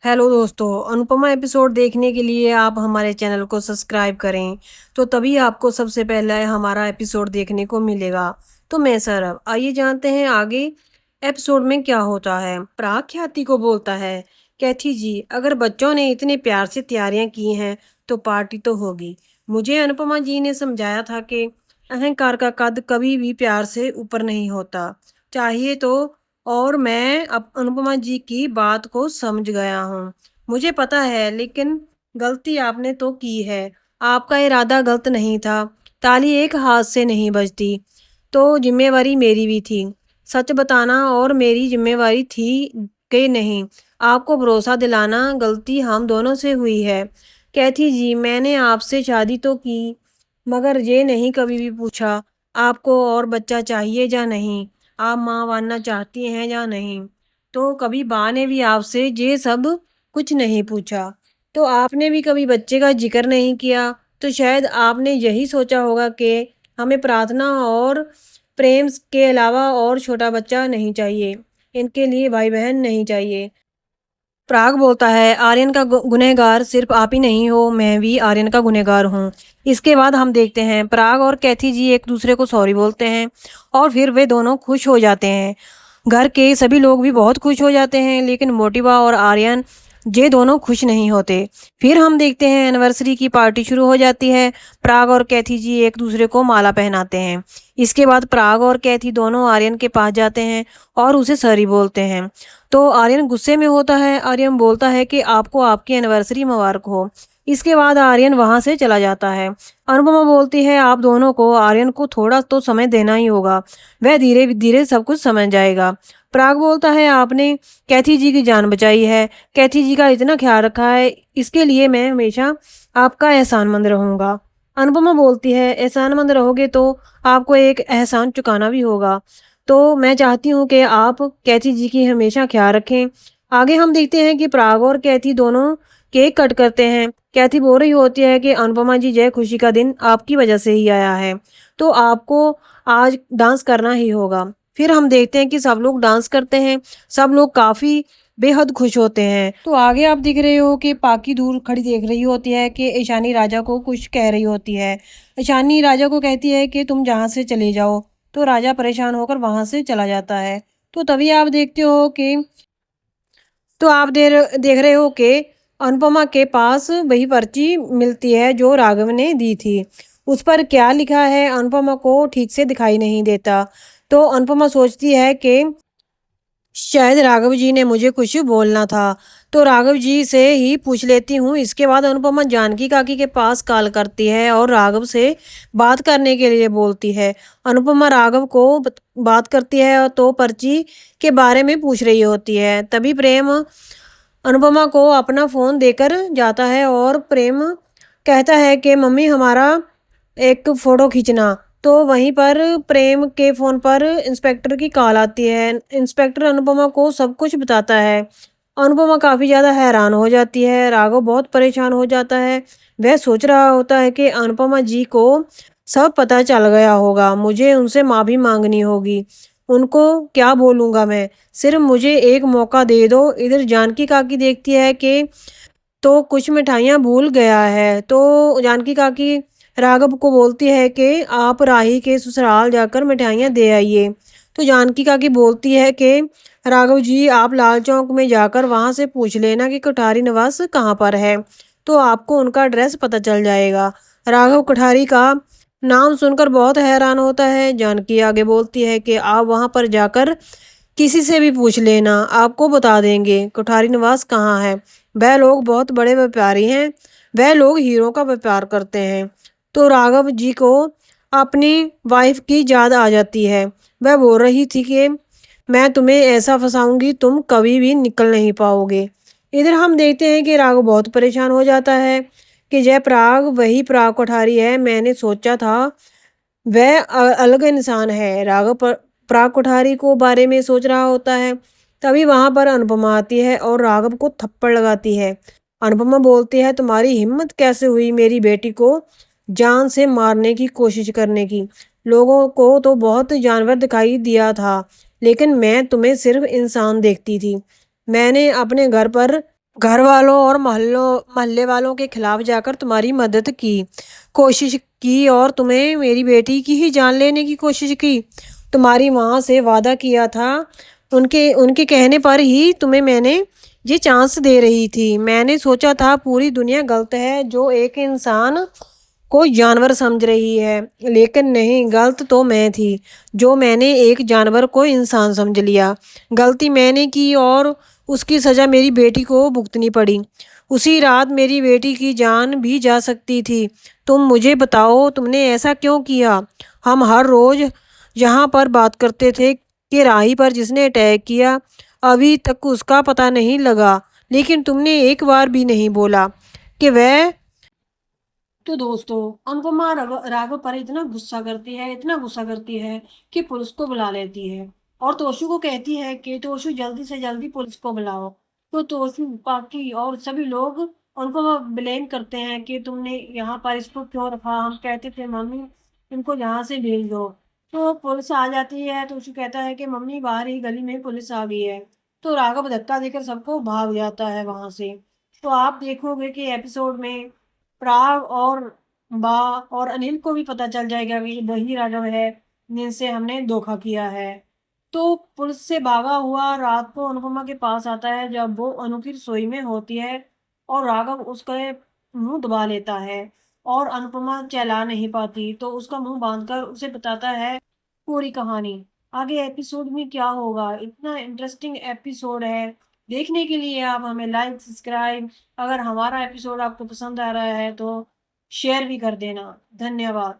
Hello दोस्तों, Anupama episode देखने के लिए आप हमारे चैनल को सब्सक्राइब करें, तो तभी आपको सबसे पहले हमारा एपिसोड देखने को मिलेगा। तो मैं सौरभ, आइए जानते हैं आगे एपिसोड में क्या होता है। प्राग ख्याति को बोलता है, कैथी जी, अगर बच्चों ने इतने प्यार से तैयारियां की हैं तो पार्टी तो होगी। मुझे अनुपमा जी ने समझाया था कि अहंकार का कद कभी भी प्यार से ऊपर नहीं होता। चाहिए तो और मैं अब अनुपमा जी की बात को समझ गया हूँ। मुझे पता है, लेकिन गलती आपने तो की है। आपका इरादा गलत नहीं था। ताली एक हाथ से नहीं बजती, तो जिम्मेवारी मेरी भी थी। सच बताना और मेरी जिम्मेवारी थी कि नहीं, आपको भरोसा दिलाना गलती हम दोनों से हुई है। कैथी जी, मैंने आपसे शादी तो की, मगर ये नहीं कभी भी पूछा आपको और बच्चा चाहिए या नहीं, आप माँ बनना चाहती हैं या नहीं। तो कभी बा ने भी आपसे ये सब कुछ नहीं पूछा। तो आपने भी कभी बच्चे का जिक्र नहीं किया। तो शायद आपने यही सोचा होगा कि हमें प्रार्थना और प्रेम के अलावा और छोटा बच्चा नहीं चाहिए, इनके लिए भाई बहन नहीं चाहिए। प्राग बोलता है, आर्यन का गुनहगार सिर्फ आप ही नहीं हो, मैं भी आर्यन का गुनहगार हूँ। इसके बाद हम देखते हैं प्राग और कैथी जी एक दूसरे को सॉरी बोलते हैं और फिर वे दोनों खुश हो जाते हैं। घर के सभी लोग भी बहुत खुश हो जाते हैं, लेकिन मोटिवा और आर्यन ये दोनों खुश नहीं होते। फिर हम देखते हैं एनिवर्सरी की पार्टी शुरू हो जाती है। प्राग और कैथी जी एक दूसरे को माला पहनाते हैं। इसके बाद प्राग और कैथी दोनों आर्यन के पास जाते हैं और उसे सॉरी बोलते हैं। तो आर्यन गुस्से में होता है। आर्यन बोलता है कि आपको आपकी एनिवर्सरी मुबारक हो। इसके बाद आर्यन वहां से चला जाता है। अनुपमा बोलती है, आप दोनों को आर्यन को थोड़ा तो समय देना ही होगा, वह धीरे धीरे सब कुछ समझ जाएगा। प्राग बोलता है, आपने कैथी जी की जान बचाई है, कैथी जी का इतना ख्याल रखा है, इसके लिए मैं हमेशा आपका एहसानमंद रहूंगा। अनुपमा बोलती है, एहसानमंद रहोगे तो आपको एक एहसान चुकाना भी होगा, तो मैं चाहती हूँ कि आप कैथी जी की हमेशा ख्याल रखें। आगे हम देखते हैं कि प्राग और कैथी दोनों केक कट करते हैं। कैथी बोल रही होती है कि अनुपमा जी, जय खुशी का दिन आपकी वजह से ही आया है, तो आपको आज डांस करना ही होगा। फिर हम देखते हैं कि सब लोग डांस करते हैं। सब लोग काफ़ी बेहद खुश होते हैं। तो आगे आप दिख रहे हो कि पाकी दूर खड़ी देख रही होती है कि ईशानी राजा को कुछ कह रही होती है। ईशानी राजा को कहती है कि तुम जहाँ से चले जाओ। तो राजा परेशान होकर वहां से चला जाता है। तो तभी आप देखते हो कि तो आप देख रहे हो कि अनुपमा के पास वही पर्ची मिलती है जो राघव ने दी थी। उस पर क्या लिखा है अनुपमा को ठीक से दिखाई नहीं देता। तो अनुपमा सोचती है कि शायद राघव जी ने मुझे कुछ बोलना था, तो राघव जी से ही पूछ लेती हूँ। इसके बाद अनुपमा जानकी काकी के पास कॉल करती है और राघव से बात करने के लिए बोलती है। अनुपमा राघव को बात करती है तो पर्ची के बारे में पूछ रही होती है। तभी प्रेम अनुपमा को अपना फ़ोन देकर जाता है और प्रेम कहता है कि मम्मी, हमारा एक फ़ोटो खींचना। तो वहीं पर प्रेम के फ़ोन पर इंस्पेक्टर की कॉल आती है। इंस्पेक्टर अनुपमा को सब कुछ बताता है। अनुपमा काफ़ी ज़्यादा हैरान हो जाती है। राघव बहुत परेशान हो जाता है। वह सोच रहा होता है कि अनुपमा जी को सब पता चल गया होगा, मुझे उनसे माफ़ी मांगनी होगी। उनको क्या बोलूँगा मैं? सिर्फ मुझे एक मौका दे दो। इधर जानकी काकी देखती है कि तो कुछ मिठाइयाँ भूल गया है। तो जानकी काकी राघव को बोलती है कि आप राही के ससुराल जाकर मिठाइयाँ दे आइए। तो जानकी काकी बोलती है कि राघव जी, आप लाल चौक में जाकर वहाँ से पूछ लेना कि कोठारी निवास कहाँ पर है, तो आपको उनका एड्रेस पता चल जाएगा। राघव कोठारी का नाम सुनकर बहुत हैरान होता है। जानकी आगे बोलती है कि आप वहाँ पर जाकर किसी से भी पूछ लेना, आपको बता देंगे कोठारी निवास कहाँ है। वह लोग बहुत बड़े व्यापारी हैं, वह लोग हीरो का व्यापार करते हैं। तो राघव जी को अपनी वाइफ की याद आ जाती है। वह बोल रही थी कि मैं तुम्हें ऐसा फंसाऊंगी, तुम कभी भी निकल नहीं पाओगे। इधर हम देखते हैं कि राघव बहुत परेशान हो जाता है कि जय प्राग वही प्राग कोठारी है, मैंने सोचा था वह अलग इंसान है। राघव प्राग कोठारी को बारे में सोच रहा होता है। तभी वहां पर अनुपमा आती है और राघव को थप्पड़ लगाती है। अनुपमा बोलती है, तुम्हारी हिम्मत कैसे हुई मेरी बेटी को जान से मारने की कोशिश करने की? लोगों को तो बहुत जानवर दिखाई दिया था, लेकिन मैं तुम्हें सिर्फ इंसान देखती थी। मैंने अपने घर पर घर वालों और मोहल्ले वालों के खिलाफ जाकर तुम्हारी मदद की कोशिश की और तुम्हें मेरी बेटी की ही जान लेने की कोशिश की। तुम्हारी माँ से वादा किया था, उनके उनके कहने पर ही तुम्हें मैंने ये चांस दे रही थी। मैंने सोचा था पूरी दुनिया गलत है जो एक इंसान को जानवर समझ रही है, लेकिन नहीं, गलत तो मैं थी जो मैंने एक जानवर को इंसान समझ लिया। गलती मैंने की और उसकी सज़ा मेरी बेटी को भुगतनी पड़ी। उसी रात मेरी बेटी की जान भी जा सकती थी। तुम मुझे बताओ, तुमने ऐसा क्यों किया? हम हर रोज़ यहाँ पर बात करते थे कि राही पर जिसने अटैक किया अभी तक उसका पता नहीं लगा, लेकिन तुमने एक बार भी नहीं बोला कि वह। तो दोस्तों, अनुपमा राघव पर इतना गुस्सा करती है, इतना गुस्सा करती है कि पुलिस को बुला लेती है और तोशु को कहती है कि तोशु जल्दी से जल्दी पुलिस को बुलाओ। तो तोशु, बाकी और सभी लोग अनुपमा ब्लेम करते हैं कि तुमने यहाँ पर इसको क्यों रखा, हम कहते थे मम्मी इनको यहाँ से भेज दो। तो पुलिस आ जाती है, तोशु कहता है कि मम्मी बाहर ही गली में पुलिस आ गई है। तो राघव धक्का देकर सबको भाग जाता है वहां से। तो आप देखोगे कि एपिसोड में प्राग और बा और अनिल को भी पता चल जाएगा कि वही राघव है जिनसे हमने धोखा किया है। तो पुलिस से भागा हुआ रात को अनुपमा के पास आता है जब वो अनु की रसोई में होती है और राघव उसका मुंह दबा लेता है और अनुपमा चला नहीं पाती तो उसका मुंह बांधकर उसे बताता है पूरी कहानी। आगे एपिसोड में क्या होगा, इतना इंटरेस्टिंग एपिसोड है। देखने के लिए आप हमें लाइक सब्सक्राइब, अगर हमारा एपिसोड आपको पसंद आ रहा है तो शेयर भी कर देना। धन्यवाद।